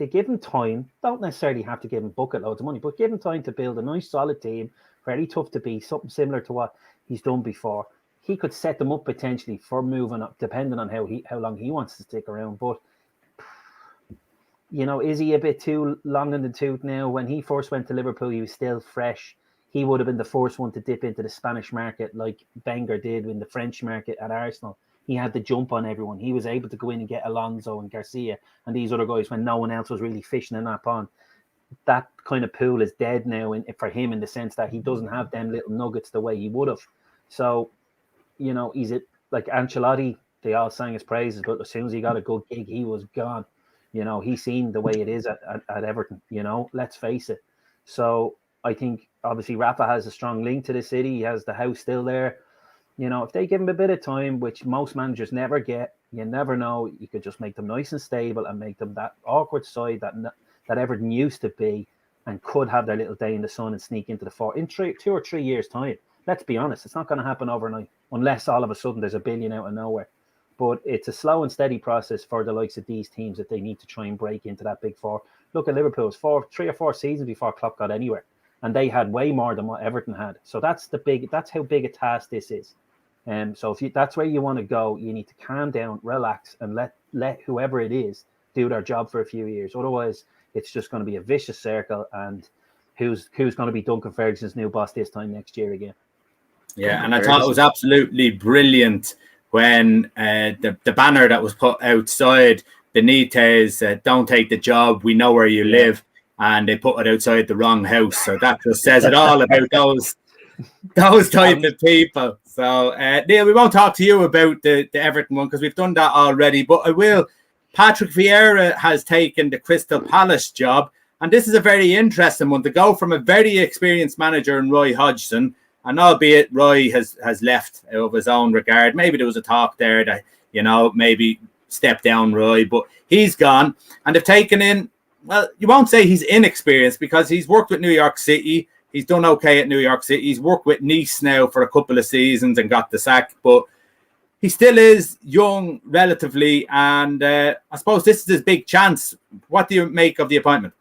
B: give him time, don't necessarily have to give him bucket loads of money, but give him time to build a nice solid team, very tough to beat, something similar to what he's done before. He could set them up potentially for moving up, depending on how long he wants to stick around. But is he a bit too long in the tooth now? When he first went to Liverpool, he was still fresh. He would have been the first one to dip into the Spanish market like Wenger did in the French market at Arsenal. He had the jump on everyone. He was able to go in and get Alonso and Garcia and these other guys when no one else was really fishing in that pond. That kind of pool is dead now for him, in the sense that he doesn't have them little nuggets the way he would have. So, he's like Ancelotti. They all sang his praises, but as soon as he got a good gig, he was gone. He's seen the way it is at Everton, let's face it. So I think obviously Rafa has a strong link to the city. He has the house still there. If they give him a bit of time, which most managers never get, you never know. You could just make them nice and stable and make them that awkward side that Everton used to be, and could have their little day in the sun and sneak into the 4 in 2 or 3 years' time. Let's be honest, it's not going to happen overnight unless all of a sudden there's a billion out of nowhere. But it's a slow and steady process for the likes of these teams that they need to try and break into that big 4. Look at Liverpool's 3 or 4 seasons before Klopp got anywhere, and they had way more than what Everton had. So that's how big a task this is. So that's where you want to go, you need to calm down, relax, and let whoever it is do their job for a few years. Otherwise, it's just going to be a vicious circle, and who's going to be Duncan Ferguson's new boss this time next year again.
A: Yeah, and I thought it was absolutely brilliant when the banner that was put outside Benitez, don't take the job, we know where you live, and they put it outside the wrong house. So that just says it all about those type of people. So Neil, we won't talk to you about the Everton one because we've done that already, but I will. Patrick Vieira has taken the Crystal Palace job, and this is a very interesting one to go from a very experienced manager in Roy Hodgson. And albeit Roy has left of his own regard, maybe there was a talk there that, maybe step down Roy, but he's gone. And they've taken in, well, you won't say he's inexperienced because he's worked with New York City. He's done okay at New York City. He's worked with Nice now for a couple of seasons and got the sack, but he still is young relatively. And I suppose this is his big chance. What do you make of the appointment?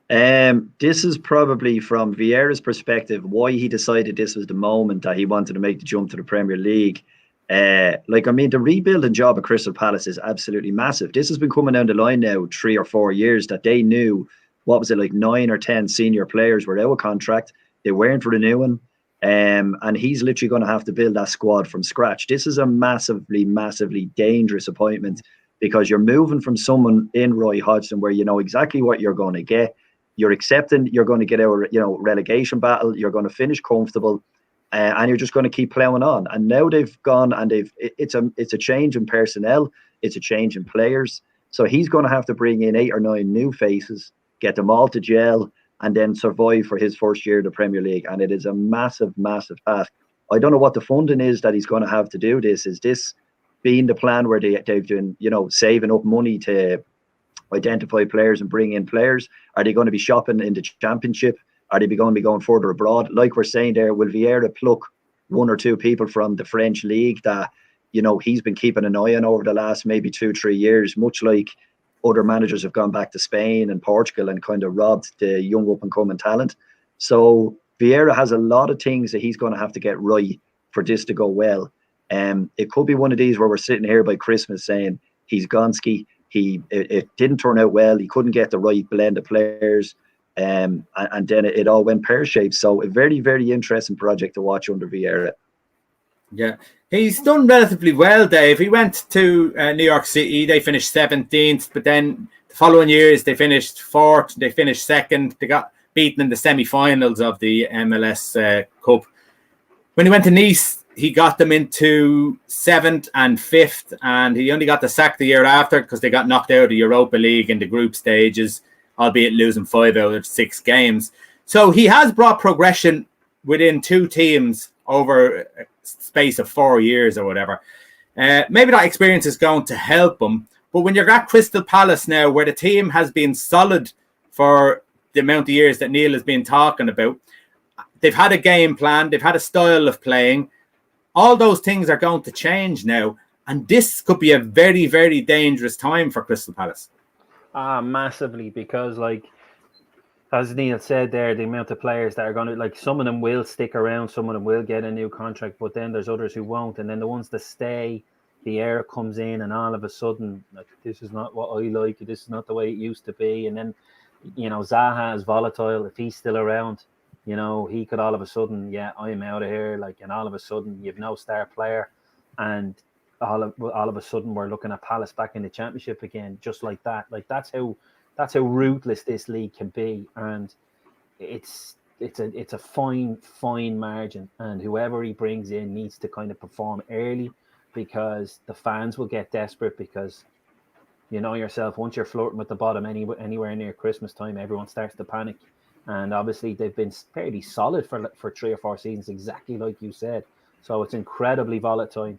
C: This is probably from Vieira's perspective why he decided this was the moment that he wanted to make the jump to the Premier League. The rebuilding job at Crystal Palace is absolutely massive. This has been coming down the line now 3 or 4 years that they knew, 9 or 10 senior players were out of contract. They weren't renewing. And he's literally going to have to build that squad from scratch. This is a massively, massively dangerous appointment because you're moving from someone in Roy Hodgson where you know exactly what you're going to get. You're accepting you're going to get a relegation battle. You're going to finish comfortable, and you're just going to keep ploughing on. And now they've gone and it's a change in personnel. It's a change in players. So he's going to have to bring in 8 or 9 new faces, get them all to gel, and then survive for his first year in the Premier League. And it is a massive, massive task. I don't know what the funding is that he's going to have to do this. Is this being the plan where they've been saving up money to identify players and bring in players? Are they going to be shopping in the Championship? Are they going to be going further abroad? Like we're saying there, will Vieira pluck 1 or 2 people from the French league that he's been keeping an eye on over the last maybe 2-3 years, much like other managers have gone back to Spain and Portugal and kind of robbed the young up and coming talent? So Vieira has a lot of things that he's going to have to get right for this to go well. It could be one of these where we're sitting here by Christmas saying he's Gonski. It didn't turn out well. He couldn't get the right blend of players, and then it all went pear-shaped. So a very, very interesting project to watch under Vieira.
A: Yeah, he's done relatively well, Dave. He went to New York City. They finished 17th, but then the following years they finished 4th. They finished 2nd. They got beaten in the semi-finals of the MLS Cup. When he went to Nice, he got them into 7th and 5th, and he only got the sack the year after because they got knocked out of the Europa League in the group stages, albeit losing 5 out of 6 games. So he has brought progression within 2 teams over a space of 4 years or whatever. Maybe that experience is going to help him, but when you're at Crystal Palace now, where the team has been solid for the amount of years that Neil has been talking about, they've had a game plan, they've had a style of playing. All those things are going to change now, and this could be a very, very dangerous time for Crystal Palace.
B: Massively, because as Neil said there, the amount of players that are going to, some of them will stick around, some of them will get a new contract, but then there's others who won't, and then the ones that stay, the air comes in, and all of a sudden, this is not what I like, this is not the way it used to be, and then, Zaha is volatile. If he's still around, he could all of a sudden, I'm out of here. And all of a sudden, you've no star player, and all of a sudden, we're looking at Palace back in the Championship again, just like that. That's how ruthless this league can be, and it's a fine margin. And whoever he brings in needs to kind of perform early, because the fans will get desperate. Because yourself, once you're flirting with the bottom anywhere near Christmas time, everyone starts to panic. And obviously, they've been fairly solid for 3 or 4 seasons, exactly like you said. So it's incredibly volatile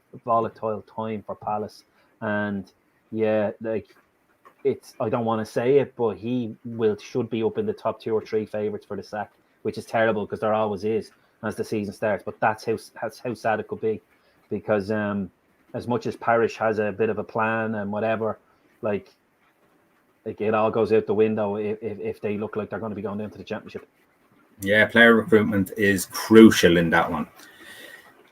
B: time for Palace. And it's, I don't want to say it, but he should be up in the top 2 or 3 favourites for the sack, which is terrible because there always is as the season starts. But that's how sad it could be, because as much as Parish has a bit of a plan and whatever, it all goes out the window if they look like they're going to be going down to the Championship.
A: Yeah, player recruitment is crucial in that one.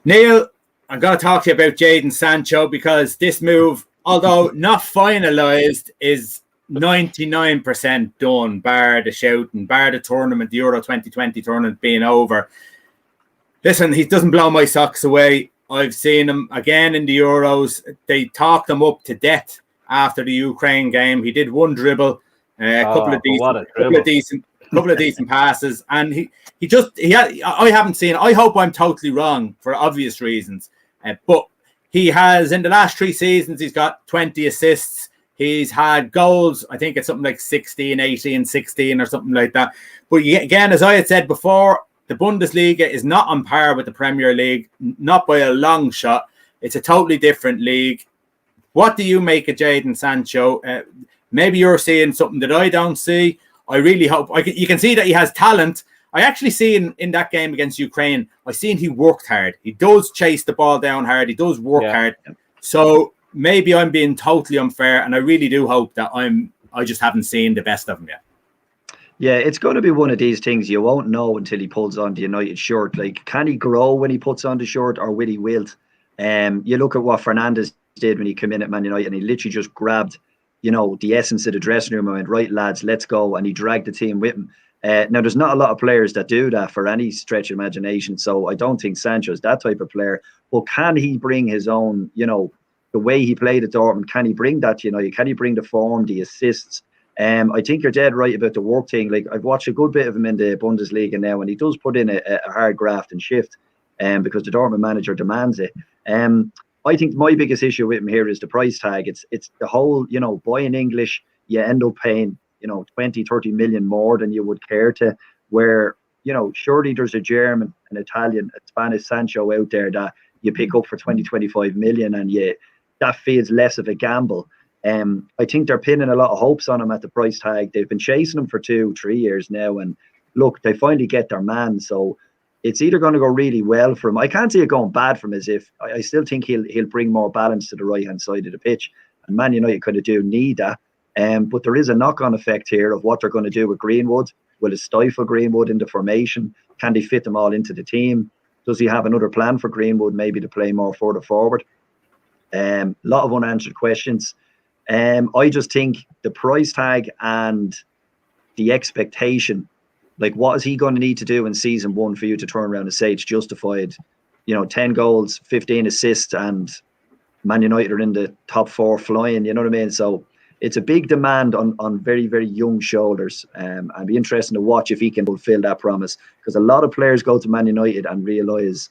A: Neil, I'm going to talk to you about Jadon Sancho, because this move, although not finalised, is 99% done, bar the shouting, bar the tournament, the Euro 2020 tournament being over. Listen, he doesn't blow my socks away. I've seen him again in the Euros. They talked him up to death after the Ukraine game. He did one dribble, a couple of decent passes, and I haven't seen. I hope I'm totally wrong for obvious reasons, but he has in the last 3 seasons. He's got 20 assists. He's had goals. I think it's something like 16, 18, 16 or something like that. But again, as I had said before, the Bundesliga is not on par with the Premier League, not by a long shot. It's a totally different league. What do you make of Jadon Sancho? Maybe you're seeing something that I don't see. I really hope you can see that he has talent. I actually see in that game against Ukraine, I seen he worked hard. He does chase the ball down hard. He does work hard. So maybe I'm being totally unfair, and I really do hope that I just haven't seen the best of him yet.
C: Yeah, it's going to be one of these things you won't know until he pulls on the United shirt. Like, can he grow when he puts on the shirt, or will he wilt? You look at what Fernandes did when he came in at Man United, and he literally just grabbed, the essence of the dressing room and went, right, lads, let's go. And he dragged the team with him. Now, there's not a lot of players that do that for any stretch of imagination. So I don't think Sancho is that type of player. But can he bring his own, the way he played at Dortmund, can he bring that, can he bring the form, the assists? I think you're dead right about the work thing. Like, I've watched a good bit of him in the Bundesliga now, and he does put in a hard graft and shift because the Dortmund manager demands it. I think my biggest issue with him here is the price tag. It's the whole, buying English, you end up paying, 20, 30 million more than you would care to, where, surely there's a German, an Italian, a Spanish Sancho out there that you pick up for 20, 25 million, and that feels less of a gamble. I think they're pinning a lot of hopes on him at the price tag. They've been chasing him for 2-3 years now, and look, they finally get their man. So it's either going to go really well for him. I can't see it going bad for him, as if I still think he'll bring more balance to the right hand side of the pitch, and Man United kind of do need that. But there is a knock-on effect here of what they're going to do with Greenwood. Will it stifle Greenwood into formation? Can they fit them all into the team? Does he have another plan for Greenwood, maybe to play more further forward? A lot of unanswered questions. I just think the price tag and the expectation, like, what is he going to need to do in season 1 for you to turn around and say it's justified? 10 goals, 15 assists, and Man United are in the top 4 flying, you know what I mean? So it's a big demand on very, very young shoulders. I'd be interested to watch if he can fulfill that promise, because a lot of players go to Man United and realise,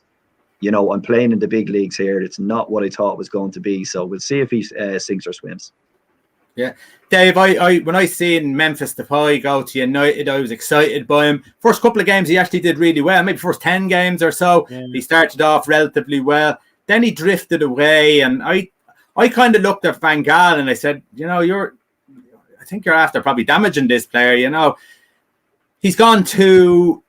C: I'm playing in the big leagues here. It's not what I thought it was going to be. So we'll see if he sinks or swims.
A: Yeah, Dave, I when I seen Memphis Depay go to United, I was excited by him. First couple of games, he actually did really well. Maybe first 10 games or so, he started off relatively well. Then he drifted away, and I kind of looked at Van Gaal and I said, I think you're after probably damaging this player. He's gone to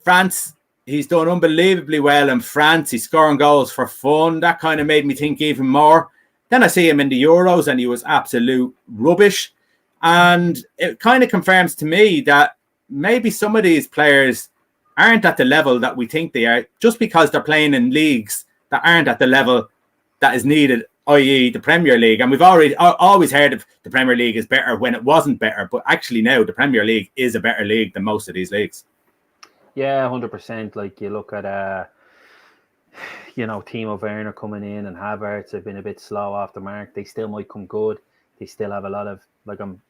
A: France. He's done unbelievably well in France. He's scoring goals for fun. That kind of made me think even more. Then I see him in the Euros, and he was absolute rubbish. And it kind of confirms to me that maybe some of these players aren't at the level that we think they are, just because they're playing in leagues that aren't at the level that is needed, i.e. the Premier League. And we've always heard of the Premier League is better when it wasn't better. But actually now the Premier League is a better league than most of these leagues.
B: Yeah, 100%. Like, you look at Timo Werner coming in, and Havertz have been a bit slow off the mark. They still might come good. They still have a lot of, like, I'm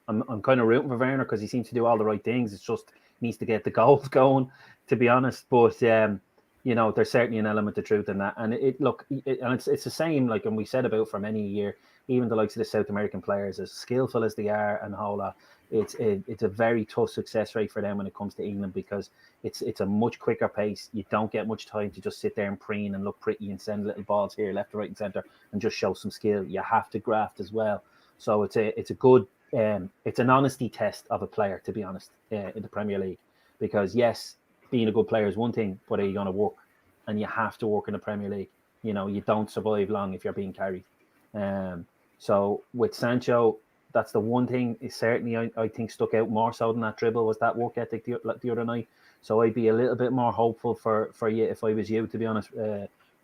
B: kind of rooting for Werner because he seems to do all the right things. It's just needs to get the goals going, to be honest. But there's certainly an element of truth in that. And it's the same, like, and we said about for many a year, even the likes of the South American players, as skillful as they are and all that, it's a very tough success rate for them when it comes to England, because it's a much quicker pace. You don't get much time to just sit there and preen and look pretty and send little balls here, left, right, and centre, and just show some skill. You have to graft as well. So it's a good it's an honesty test of a player, to be honest, in the Premier League, because yes, being a good player is one thing, but are you going to work? And you have to work in the Premier League. You don't survive long if you're being carried. So with Sancho, that's the one thing is certainly I think stuck out more so than that dribble, was that work ethic the other night. So I'd be a little bit more hopeful for you if I was you, to be honest,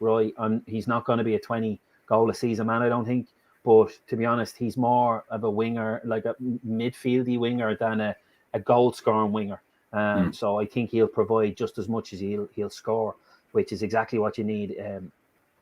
B: Roy. He's not going to be a 20 goal a season man, I don't think, But to be honest, he's more of a winger, like a midfieldy winger than a goal scoring winger. So I think he'll provide just as much as he'll score, which is exactly what you need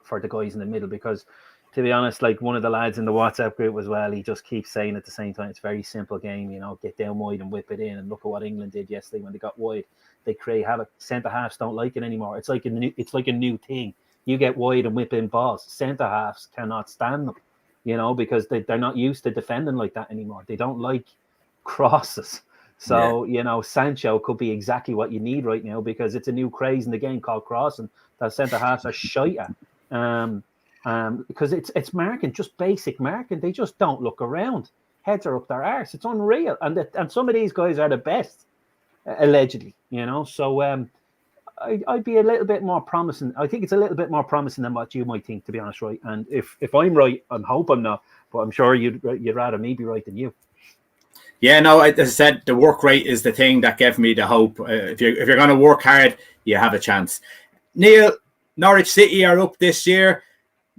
B: for the guys in the middle. Because to be honest, like one of the lads in the WhatsApp group as well, he just keeps saying at the same time, it's a very simple game, you know, get down wide and whip it in. And look at what England did yesterday when they got wide. They create havoc. Centre halves don't like it anymore. It's like a new thing. You get wide and whip in balls. Centre halves cannot stand them, you know, because they're not used to defending like that anymore. They don't like crosses. So, you know, Sancho could be exactly what you need right now, because it's a new craze in the game called crossing that centre halves are shite at. Because it's marking, just basic marking. They just don't look around. Heads are up their arse. It's unreal. And some of these guys are the best, allegedly, you know. So I'd be a little bit more promising. I think it's a little bit more promising than what you might think, to be honest, right? And if I'm right, I hope I'm not, but I'm sure you'd rather me be right than you.
A: Yeah, no, as I said, the work rate is the thing that gave me the hope. If you're going to work hard, you have a chance. Neil, Norwich City are up this year.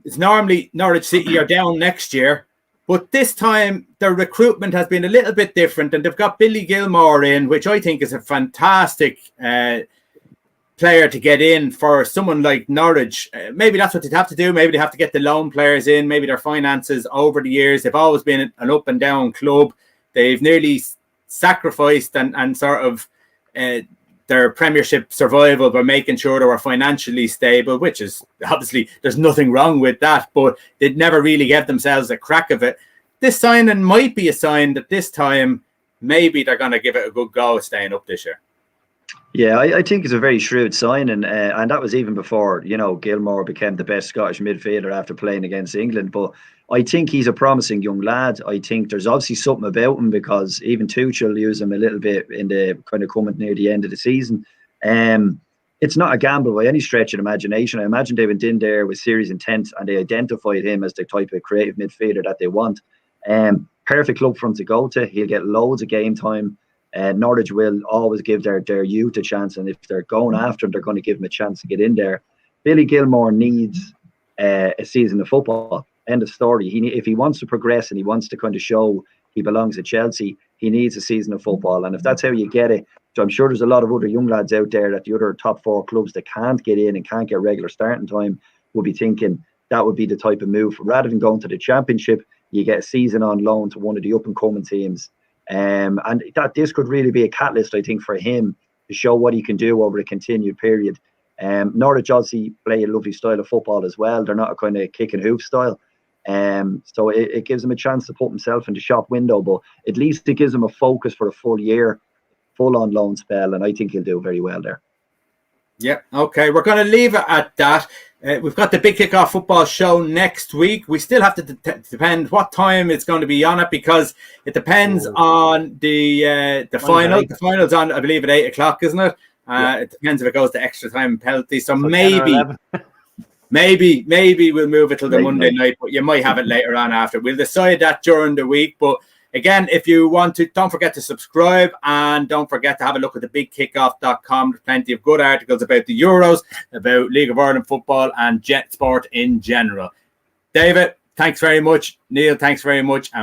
A: It's normally Norwich City are down next year, but this time their recruitment has been a little bit different, and they've got Billy Gilmour in, which I think is a fantastic player to get in for someone like Norwich. Maybe that's what they'd have to do. Maybe they have to get the loan players in. Maybe their finances over the years, they've always been an up and down club. They've nearly sacrificed and sort of their Premiership survival by making sure they were financially stable, which is obviously, there's nothing wrong with that, but they'd never really give themselves a crack of it. This signing might be a sign that this time maybe they're going to give it a good go at staying up this year.
C: Yeah, I think it's a very shrewd signing, and that was even before, you know, Gilmour became the best Scottish midfielder after playing against England. But I think he's a promising young lad. I think there's obviously something about him, because even Tuchel used him a little bit in the kind of coming near the end of the season. It's not a gamble by any stretch of imagination. I imagine they went in there with serious intent, and they identified him as the type of creative midfielder that they want. Perfect club for him to go to. He'll get loads of game time. Norwich will always give their youth a chance, and if they're going after him, they're going to give him a chance to get in there. Billy Gilmour needs a season of football. End of story. If he wants to progress and he wants to kind of show he belongs at Chelsea, he needs a season of football. And if that's how you get it, so I'm sure there's a lot of other young lads out there at the other top four clubs that can't get in and can't get regular starting time will be thinking that would be the type of move. Rather than going to the Championship, you get a season on loan to one of the up-and-coming teams. And that this could really be a catalyst, I think, for him to show what he can do over a continued period. Norwich obviously play a lovely style of football as well. They're not a kind of kick and hoop style. So it gives him a chance to put himself in the shop window, but at least it gives him a focus for a full year, full on loan spell, and I think he'll do very well there.
A: Yeah, okay. We're going to leave it at that. We've got the Big Kickoff Football Show next week. We still have to depend what time it's going to be on it, because it depends on the final. The final's on, I believe, at 8 o'clock, isn't it? It depends if it goes to extra time and penalty. So maybe we'll move it till the Monday night, but you might have it later on after. We'll decide that during the week. But again, if you want to, don't forget to subscribe, and don't forget to have a look at the bigkickoff.com. There's plenty of good articles about the Euros, about League of Ireland football, and jet sport in general. David, thanks very much. Neil, thanks very much.